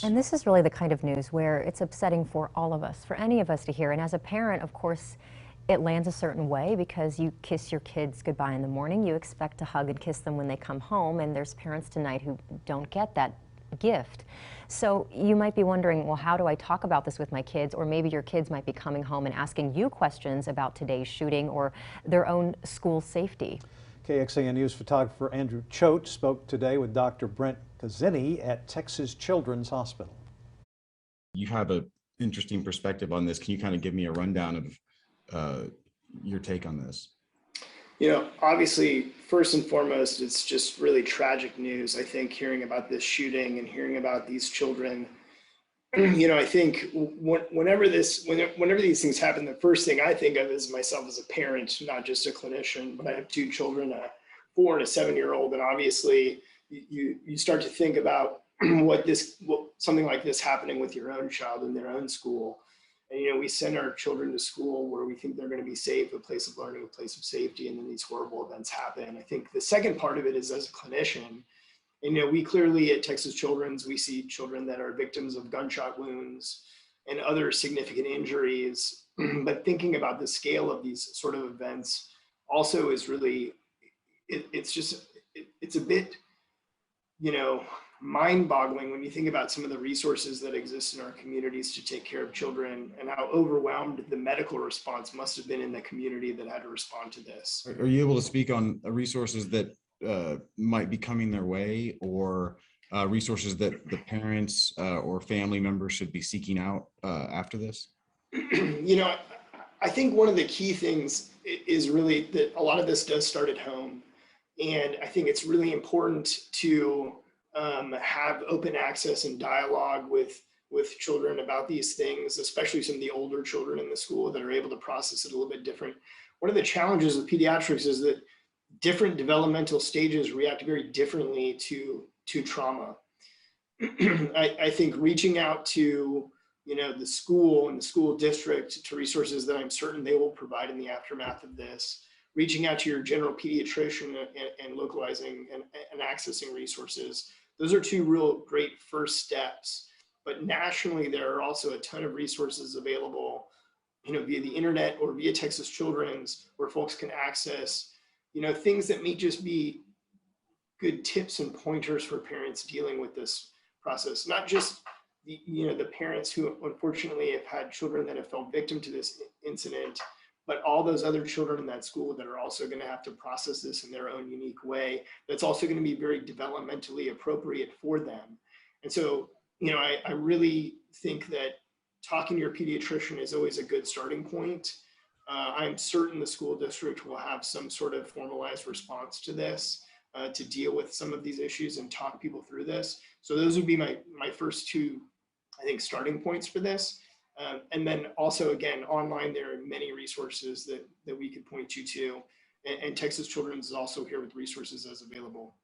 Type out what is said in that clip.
And this is really the kind of news where it's upsetting for all of us, for any of us to hear. And as a parent, of course, it lands a certain way because you kiss your kids goodbye in the morning. You expect to hug and kiss them when they come home, and there's parents tonight who don't get that gift. So you might be wondering, well, how do I talk about this with my kids? Or maybe your kids might be coming home and asking you questions about today's shooting or their own school safety. KXAN News photographer Andrew Choate spoke today with Dr. Brent Kazzini at Texas Children's Hospital. You have an interesting perspective on this. Can you kind of give me a rundown of your take on this? You know, obviously, first and foremost, it's just really tragic news. I think hearing about this shooting and hearing about these children, you know, I think whenever these things happen, the first thing I think of is myself as a parent, not just a clinician, but I have two children, a 4 and a 7-year-old. And obviously you start to think about something like this happening with your own child in their own school. And, you know, we send our children to school where we think they're going to be safe, a place of learning, a place of safety, and then these horrible events happen. I think the second part of it is, as a clinician, you know, we clearly at Texas Children's, we see children that are victims of gunshot wounds and other significant injuries. But thinking about the scale of these sort of events also is really, it's a bit, you know, mind-boggling when you think about some of the resources that exist in our communities to take care of children and how overwhelmed the medical response must have been in the community that had to respond to this. Are you able to speak on resources that might be coming their way, or resources that the parents or family members should be seeking out after this? You know, I think one of the key things is really that a lot of this does start at home. And I think it's really important to have open access and dialogue with children about these things, especially some of the older children in the school that are able to process it a little bit different. One of the challenges with pediatrics is that different developmental stages react very differently to trauma. I think reaching out to, you know, the school and the school district to resources that I'm certain they will provide in the aftermath of this, reaching out to your general pediatrician and localizing and accessing resources. Those are two real great first steps. But nationally, there are also a ton of resources available, you know, via the internet or via Texas Children's, where folks can access, you know, things that may just be good tips and pointers for parents dealing with this process. Not just the, you know, the parents who unfortunately have had children that have fell victim to this incident, but all those other children in that school that are also going to have to process this in their own unique way. That's also going to be very developmentally appropriate for them. And so, you know, I really think that talking to your pediatrician is always a good starting point. I'm certain the school district will have some sort of formalized response to this to deal with some of these issues and talk people through this. So those would be my first two, I think, starting points for this. And then also, again, online, there are many resources that we could point you to. And Texas Children's is also here with resources as available.